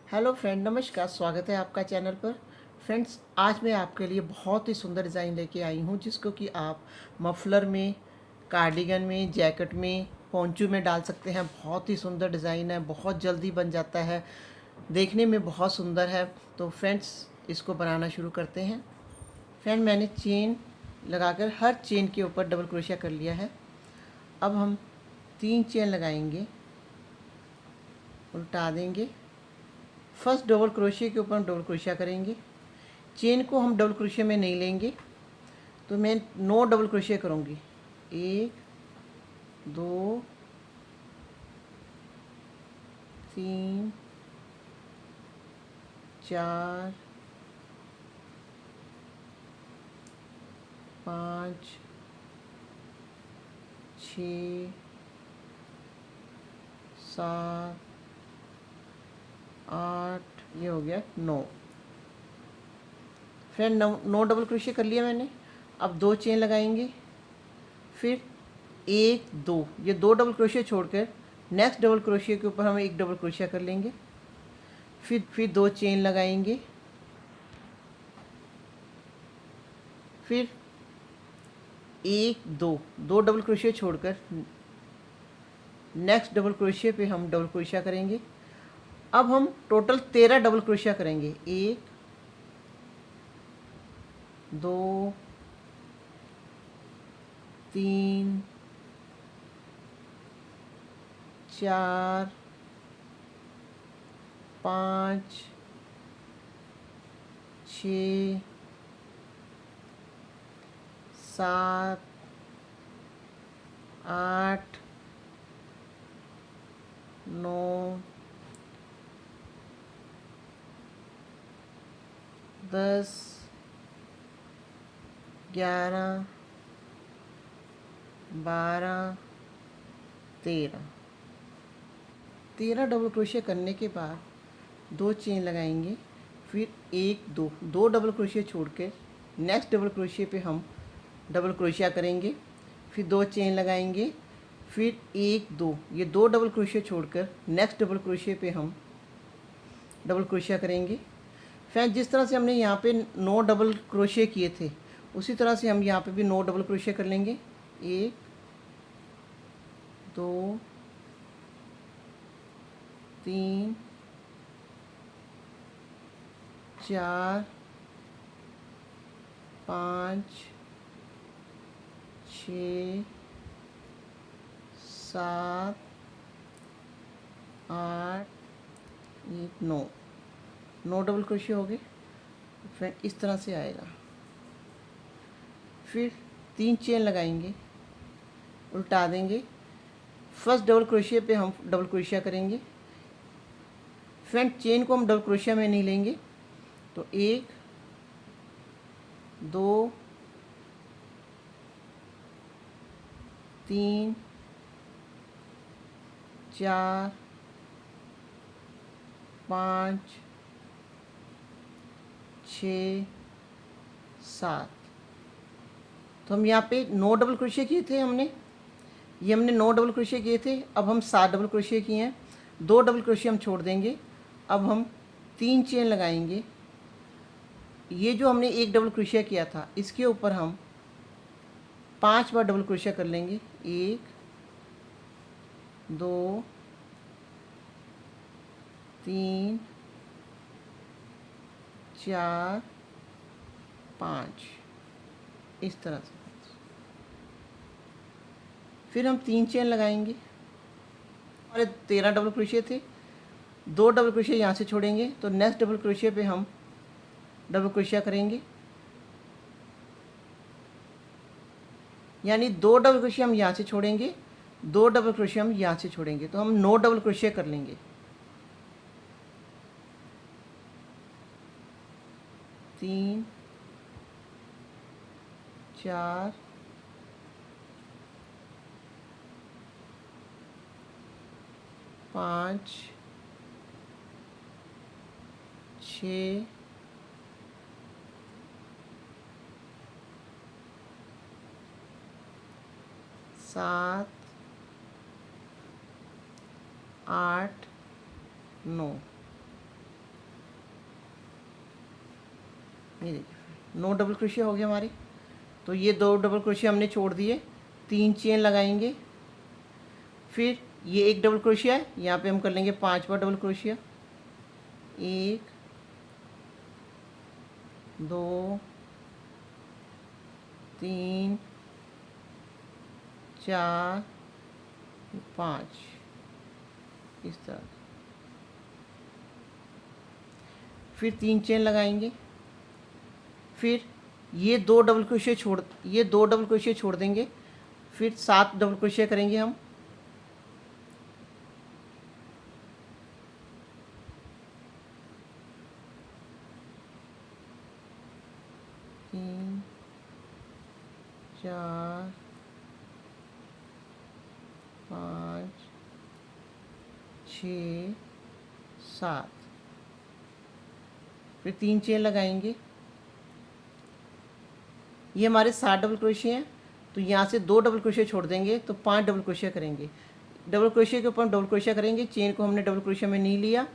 Hello friend, नमस्कार। स्वागत है आपका चैनल पर। फ्रेंड्स, आज मैं आपके लिए बहुत ही सुंदर डिज़ाइन लेके आई हूँ, जिसको कि आप मफलर में, कार्डिगन में, जैकेट में, पोंचू में डाल सकते हैं। बहुत ही सुंदर डिज़ाइन है, बहुत जल्दी बन जाता है, देखने में बहुत सुंदर है। तो फ्रेंड्स, इसको बनाना शुरू करते हैं। फ्रेंड, मैंने चेन लगाकर हर चेन के ऊपर डबल क्रोशिया कर लिया है। अब हम 3 चेन लगाएंगे, उल्टा देंगे। फर्स्ट डबल क्रोशिया के ऊपर हम डबल क्रोशिया करेंगे। चेन को हम डबल क्रोशिया में नहीं लेंगे, तो मैं 9 डबल क्रोशिया करूँगी। 1 2 3 4 5 6 7 8, ये हो गया 9। फ्रेंड, 9 डबल क्रोशिया कर लिया मैंने। अब 2 चेन लगाएंगे, फिर 1 2, ये 2 डबल क्रोशिया छोड़कर नेक्स्ट डबल क्रोशिया के ऊपर हम 1 डबल क्रोशिया कर लेंगे। फिर 2 चेन लगाएंगे, फिर 1 2, 2 डबल क्रोशिया छोड़कर नेक्स्ट डबल क्रोशिया पे हम डबल क्रोशिया करेंगे। अब हम टोटल 13 डबल क्रोशिया करेंगे। 1 2 3 4 5 6 7 8 9 10 11 12 13 डबल क्रोशिया करने के बाद 2 चेन लगाएंगे, फिर 1 2, 2 डबल क्रोशिया छोड़ के नेक्स्ट डबल क्रोशिया पे हम डबल क्रोशिया करेंगे। फिर 2 चेन लगाएंगे, फिर 1 2, ये 2 डबल क्रोशिया छोड़कर नेक्स्ट डबल क्रोशिया पे हम डबल क्रोशिया करेंगे। फिर जिस तरह से हमने यहाँ पे 9 डबल क्रोशिया किए थे, उसी तरह से हम यहाँ पे भी 9 डबल क्रोशिया कर लेंगे। 1 2 3 4 5 6 7 8 1 9 डबल क्रोशिया हो गए। फ्रेंड, इस तरह से आएगा। फिर 3 चेन लगाएंगे, उल्टा देंगे। फर्स्ट डबल क्रोशिया पे हम डबल क्रोशिया करेंगे। फ्रेंड, चेन को हम डबल क्रोशिया में नहीं लेंगे, तो 1 2 3 4 5 6 7। तो हम यहाँ पे 9 डबल क्रोशिया किए थे हमने 9 डबल क्रोशिया किए थे। अब हम 7 डबल क्रोशिया किए हैं, 2 डबल क्रोशिया हम छोड़ देंगे। अब हम 3 चेन लगाएंगे। ये जो हमने 1 डबल क्रोशिया किया था, इसके ऊपर हम 5 बार डबल क्रोशिया कर लेंगे। 1 2 3 4 5, इस तरह से। फिर हम 3 चेन लगाएंगे। हमारे 13 डबल क्रोशिया थे, 2 डबल क्रोशिया यहाँ से छोड़ेंगे, तो नेक्स्ट डबल क्रोशिया पे हम डबल क्रोशिया करेंगे। यानी 2 डबल क्रोशिया हम यहाँ से छोड़ेंगे, 2 डबल क्रोशिया हम यहाँ से छोड़ेंगे, तो हम 9 डबल क्रोशिया कर लेंगे। 3 4 5 6 7 8 9। ये देखिए 9 डबल क्रोशिया हो गए हमारे। तो ये 2 डबल क्रोशिया हमने छोड़ दिए, 3 चेन लगाएंगे, फिर ये 1 डबल क्रोशिया है, यहाँ पे हम कर लेंगे 5वां डबल क्रोशिया। 1 2 3 4 5 इस तरह। फिर 3 चेन लगाएंगे, फिर ये 2 डबल क्रोशिया छोड़ देंगे, फिर 7 डबल क्रोशिया करेंगे हम। तीन 4 5 6 7, फिर 3 चेन लगाएंगे। ये हमारे 7 डबल क्रोशिया हैं, तो यहाँ से 2 डबल क्रोशिया छोड़ देंगे, तो 5 डबल क्रोशिया करेंगे। डबल क्रोशिया के ऊपर हम डबल क्रोशिया करेंगे, चेन को हमने डबल क्रोशिया में नहीं लिया,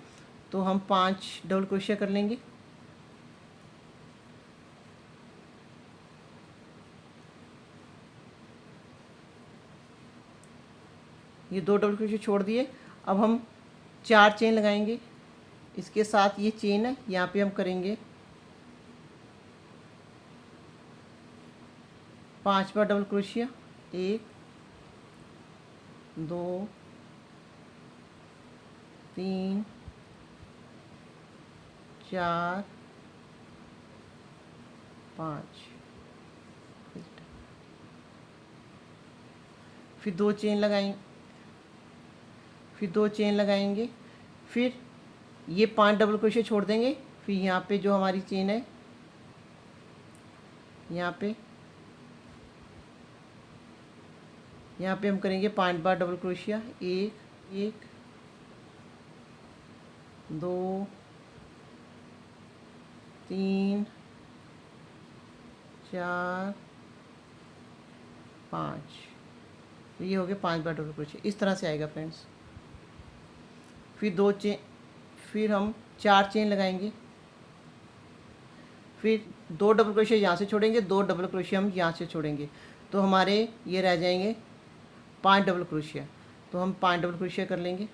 तो हम 5 डबल क्रोशिया कर लेंगे। ये 2 डबल क्रोशिया छोड़ दिए, अब हम 4 चेन लगाएंगे। इसके साथ ये चेन है, यहाँ पे हम करेंगे 5वां डबल क्रोशिया। 1 2 3 4 5, फिर 2 चेन लगाएंगे, फिर ये 5 डबल क्रोशिया छोड़ देंगे, फिर यहाँ पे जो हमारी चेन है, यहाँ पे हम करेंगे 5 बार डबल क्रोशिया। 1 2 3 4 5, तो ये हो गया 5 बार डबल क्रोशिया। इस तरह से आएगा फ्रेंड्स। फिर हम 4 चेन लगाएंगे, फिर 2 डबल क्रोशिया यहाँ से छोड़ेंगे, 2 डबल क्रोशिया हम यहाँ से छोड़ेंगे, तो हमारे ये रह जाएंगे 5 डबल क्रोशिया। तो हम 5 डबल क्रोशिया कर लेंगे।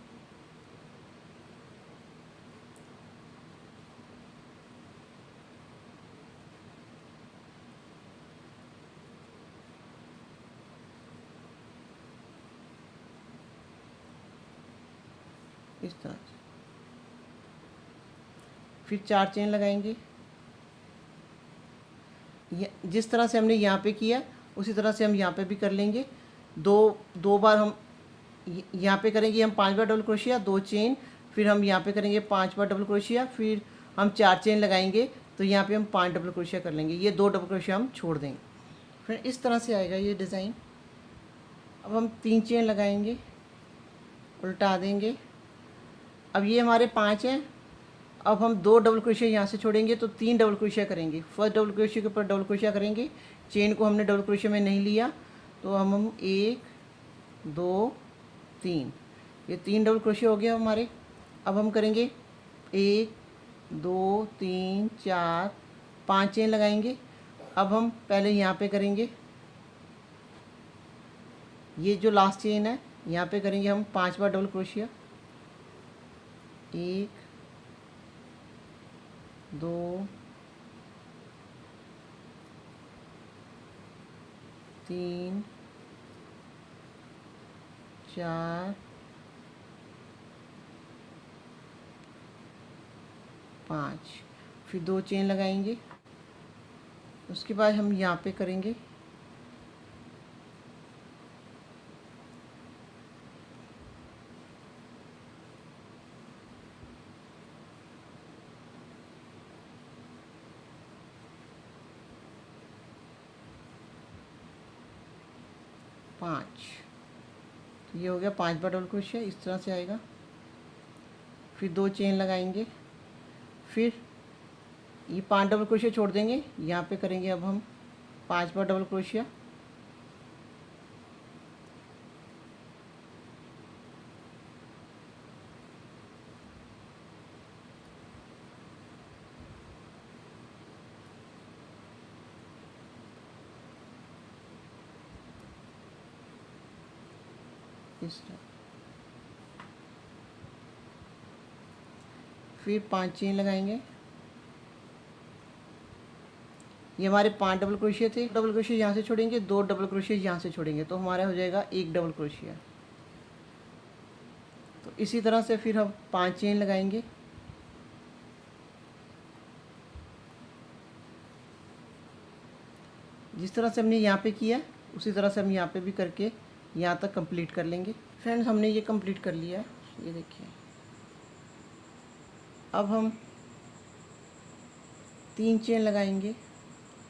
इस तरह से फिर 4 चेन लगाएंगे। जिस तरह से हमने यहाँ पे किया उसी तरह से हम यहाँ पे भी कर लेंगे। दो बार हम यहाँ पे करेंगे हम 5 बार डबल क्रोशिया, 2 चेन, फिर हम यहाँ पे करेंगे 5 बार डबल क्रोशिया, फिर हम 4 चेन लगाएंगे, तो यहाँ पे हम 5 डबल क्रोशिया कर लेंगे। ये 2 डबल क्रोशिया हम छोड़ देंगे। फिर इस तरह से आएगा ये डिज़ाइन। अब हम 3 चेन लगाएंगे, उल्टा देंगे। अब ये हमारे 5 हैं, अब हम 2 डबल क्रोशिया यहाँ से छोड़ेंगे, तो 3 डबल क्रोशिया करेंगे। फर्स्ट डबल क्रोशिया के ऊपर डबल क्रोशिया करेंगे, चेन को हमने डबल क्रोशिया में नहीं लिया, तो हम 1 2 3, ये 3 डबल क्रोशिया हो गया हमारे। अब हम करेंगे 1 2 3 4 5 चेन लगाएंगे। अब हम पहले यहाँ पे करेंगे, ये जो लास्ट चेन है यहाँ पे करेंगे हम 5 बार डबल क्रोशिया। 1 2 3 4 5, फिर 2 चेन लगाएंगे। उसके बाद हम यहाँ पे करेंगे 5, ये हो गया 5 बार डबल क्रोशिया। इस तरह से आएगा। फिर 2 चेन लगाएंगे, फिर ये 5 डबल क्रोशिया छोड़ देंगे, यहाँ पे करेंगे अब हम 5 बार डबल क्रोशिया। इस तरह। फिर 5 चेन लगाएंगे। ये हमारे 5 डबल क्रोशिया थे। डबल क्रोशिया यहाँ से छोड़ेंगे, 2 डबल क्रोशिया यहाँ से छोड़ेंगे, तो हमारा हो जाएगा 1 डबल क्रोशिया। तो इसी तरह से फिर हम 5 चेन लगाएंगे। जिस तरह से हमने यहाँ पे किया उसी तरह से हम यहाँ पे भी करके यहाँ तक कंप्लीट कर लेंगे। फ्रेंड्स, हमने ये कंप्लीट कर लिया, ये देखिए। अब हम 3 चेन लगाएंगे,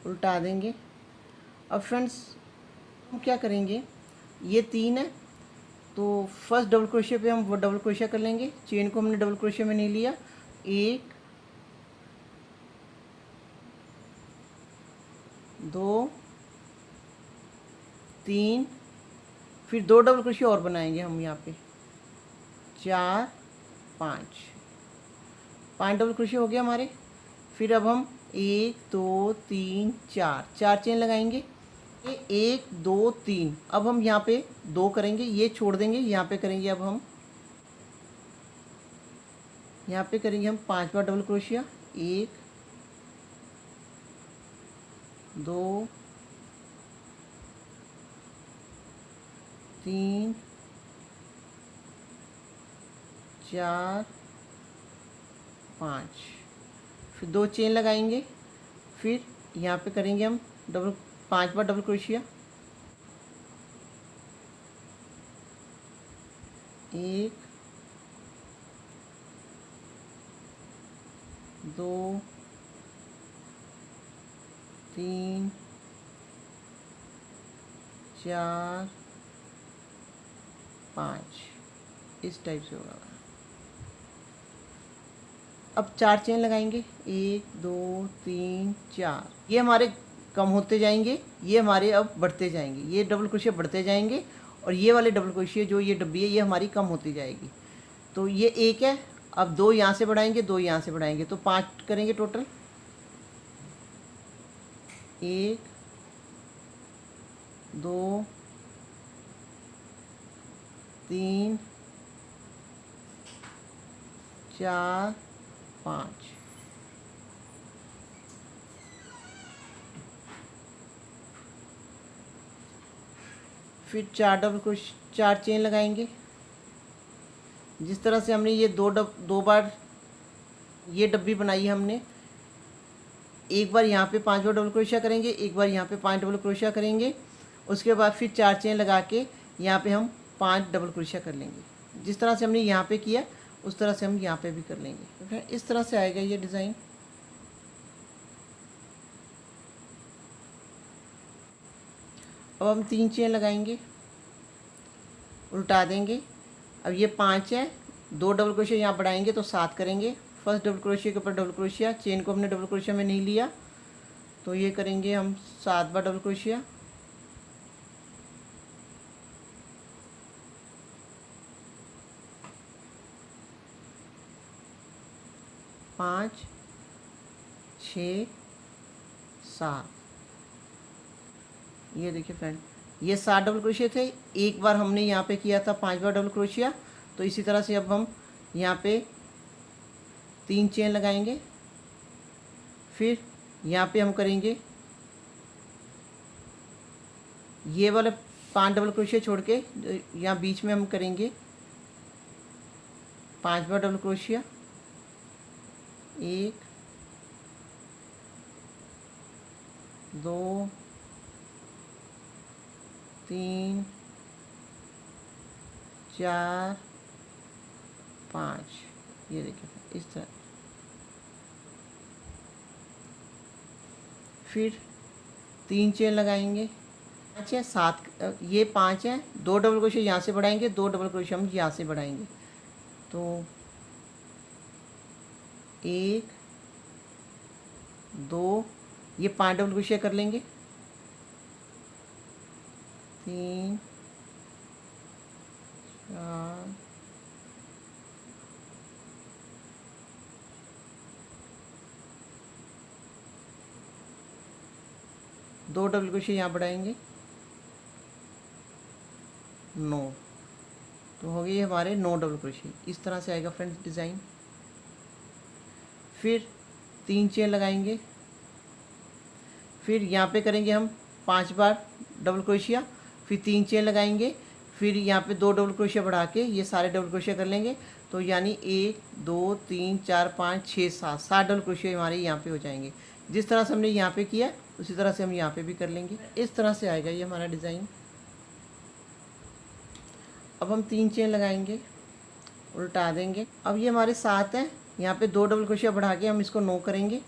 उल्टा देंगे। अब फ्रेंड्स हम क्या करेंगे, ये 3 है तो फर्स्ट डबल क्रोशिया पे हम वो डबल क्रोशिया कर लेंगे। चेन को हमने डबल क्रोशिया में नहीं लिया। 1 2 3, फिर 2 डबल क्रोशिया और बनाएंगे हम यहाँ पे, 4 5 डबल क्रोशिया हो गया हमारे। फिर अब हम 1 2 3 4 चेन लगाएंगे। ये 1 2 3, अब हम यहाँ पे 2 करेंगे, ये छोड़ देंगे, यहाँ पे करेंगे। अब हम यहाँ पे करेंगे हम 5 बार डबल क्रोशिया। 1 2 3 4 5, फिर 2 चेन लगाएंगे। फिर यहाँ पे करेंगे हम 5 बार डबल क्रोशिया। 1 2 3 4 5, इस टाइप से होगा। अब 4 चेन लगाएंगे, 1 2 3 4। ये हमारे कम होते जाएंगे, ये हमारे अब बढ़ते जाएंगे। ये डबल क्रोशिया बढ़ते जाएंगे और ये वाले डबल क्रोशिया जो ये डब्बी है ये हमारी कम होती जाएगी। तो ये 1 है, अब 2 यहाँ से बढ़ाएंगे, 2 यहाँ से बढ़ाएंगे, तो 5 करेंगे टोटल। 1 2 3 4 5। फिर 4 चेन लगाएंगे। जिस तरह से हमने ये 2 बार ये डब्बी बनाई है हमने, एक बार यहाँ पे 5 बार डबल क्रोशिया करेंगे, एक बार यहाँ पे 5 डबल क्रोशिया करेंगे। उसके बाद फिर 4 चेन लगा के यहाँ पे हम 5 डबल क्रोशिया कर लेंगे। जिस तरह से हमने यहाँ पे किया उस तरह से हम यहाँ पे भी कर लेंगे। तो इस तरह से आएगा ये डिज़ाइन। अब हम 3 चेन लगाएंगे, उल्टा देंगे। अब ये 5 है, 2 डबल क्रोशिया यहाँ बढ़ाएंगे तो 7 करेंगे। फर्स्ट डबल क्रोशिया के ऊपर डबल क्रोशिया, चेन को हमने डबल क्रोशिया में नहीं लिया तो ये करेंगे हम 7 बार डबल क्रोशिया। 5 6 7। ये देखिए फ्रेंड, ये 7 डबल क्रोशिया थे। एक बार हमने यहाँ पे किया था 5 बार डबल क्रोशिया, तो इसी तरह से अब हम यहाँ पे 3 चेन लगाएंगे। फिर यहाँ पे हम करेंगे ये वाले 5 डबल क्रोशिया छोड़ के यहाँ बीच में हम करेंगे 5 बार डबल क्रोशिया। 1 2 3 4 5। ये देखिए इस तरह। फिर 3 चेन लगाएंगे। 5 है, 7, ये 5 है, 2 डबल क्रोशिया यहाँ से बढ़ाएंगे, 2 डबल क्रोशिया हम यहाँ से बढ़ाएंगे। तो 1 2, ये 5 डबल क्रोशिया कर लेंगे। 3 4 2 डबल क्रोशिया यहाँ बढ़ाएंगे, 9। तो हो गई हमारे 9 डबल क्रोशिया। इस तरह से आएगा फ्रेंड्स डिज़ाइन। फिर 3 चेन लगाएंगे, फिर यहाँ पे करेंगे हम 5 बार डबल क्रोशिया, फिर 3 चेन लगाएंगे, फिर यहाँ पे 2 डबल क्रोशिया बढ़ा के ये सारे डबल क्रोशिया कर लेंगे। तो यानी 1 2 3 4 5 6 7 7 डबल क्रोशिया हमारे यहाँ पे हो जाएंगे। जिस तरह से हमने यहाँ पे किया उसी तरह से हम यहाँ पे भी कर लेंगे। इस तरह से आएगा ये हमारा डिज़ाइन। अब हम 3 चेन लगाएंगे, उल्टा देंगे। अब ये हमारे 7 हैं, यहाँ पे 2 डबल क्रोशिया बढ़ा के हम इसको 9 करेंगे।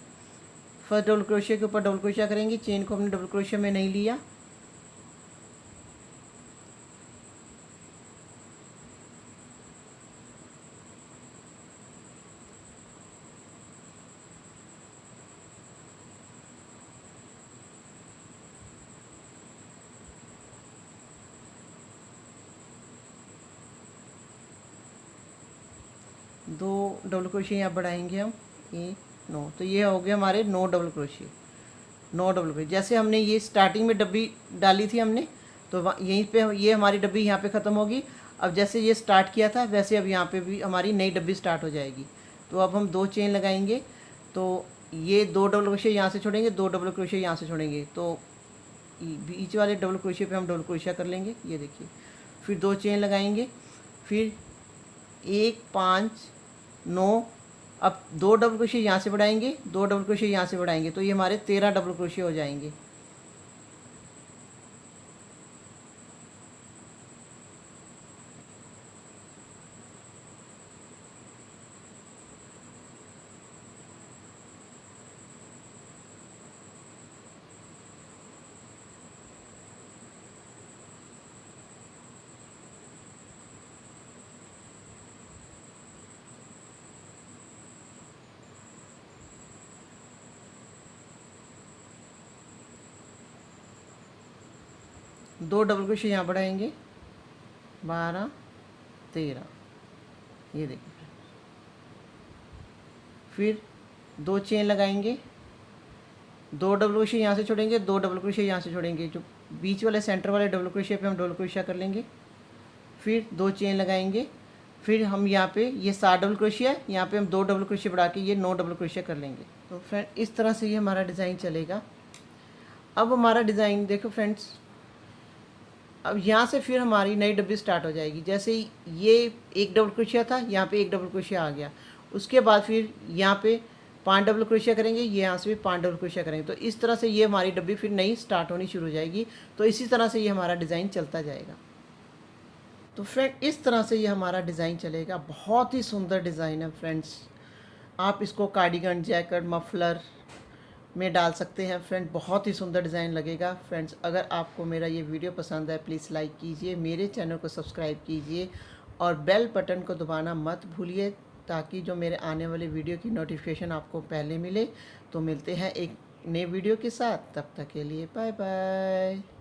फर्स्ट डबल क्रोशिया के ऊपर डबल क्रोशिया करेंगे, चेन को हमने डबल क्रोशिया में नहीं लिया। दो डबल क्रोशिया यहाँ बढ़ाएंगे हम, 1 9। तो ये हो गया हमारे 9 डबल क्रोशिया, 9 डबल क्रोशिया। जैसे हमने ये स्टार्टिंग में डब्बी डाली थी हमने, तो यहीं पे ये हमारी डब्बी यहाँ पे ख़त्म होगी। अब जैसे ये स्टार्ट किया था वैसे अब यहाँ पे भी हमारी नई डब्बी स्टार्ट हो जाएगी। तो अब हम 2 चेन लगाएंगे, तो ये 2 डबल क्रोशिया यहाँ से छोड़ेंगे, 2 डबल क्रोशिया यहाँ से छोड़ेंगे। तो बीच वाले डबल क्रोशिया पे हम डबल क्रोशिया कर लेंगे, ये देखिए। फिर 2 चेन लगाएंगे, फिर 1 5 9। अब 2 डबल क्रोशिया यहाँ से बढ़ाएंगे, 2 डबल क्रोशिया यहाँ से बढ़ाएंगे, तो ये हमारे 13 डबल क्रोशिया हो जाएंगे। दो डबल क्रोशिया यहाँ बढ़ाएंगे, 12 13, ये देखिए। फिर 2 चेन लगाएंगे, 2 डबल क्रोशिया यहाँ से छोड़ेंगे, 2 डबल क्रोशिया यहाँ से छोड़ेंगे। जो बीच वाले सेंटर वाले डबल क्रोशिया पे हम डबल क्रोशिया कर लेंगे। फिर 2 चेन लगाएंगे, फिर हम यहाँ पे ये 7 डबल क्रोशिया, यहाँ पे हम 2 डबल क्रोशिया बढ़ा के ये 9 डबल क्रोशिया कर लेंगे। तो फ्रेंड इस तरह से ये हमारा डिज़ाइन चलेगा। अब हमारा डिज़ाइन देखो फ्रेंड्स, अब यहाँ से फिर हमारी नई डब्बी स्टार्ट हो जाएगी। जैसे ये एक डबल क्रोशिया था, यहाँ पे एक डबल क्रोशिया आ गया। उसके बाद फिर यहाँ पे 5 डबल क्रोशिया करेंगे, ये यहाँ से भी 5 डबल क्रोशिया करेंगे। तो इस तरह से ये हमारी डब्बी फिर नई स्टार्ट होनी शुरू हो जाएगी। तो इसी तरह से ये हमारा डिज़ाइन चलता जाएगा। तो फ्रेंड इस तरह से ये हमारा डिज़ाइन चलेगा। बहुत ही सुंदर डिज़ाइन है फ्रेंड्स। आप इसको कार्डिगन, जैकेट, मफलर में डाल सकते हैं फ्रेंड। बहुत ही सुंदर डिज़ाइन लगेगा फ्रेंड्स। अगर आपको मेरा ये वीडियो पसंद है प्लीज़ लाइक कीजिए, मेरे चैनल को सब्सक्राइब कीजिए और बेल बटन को दबाना मत भूलिए, ताकि जो मेरे आने वाले वीडियो की नोटिफिकेशन आपको पहले मिले। तो मिलते हैं एक नए वीडियो के साथ, तब तक के लिए बाय बाय।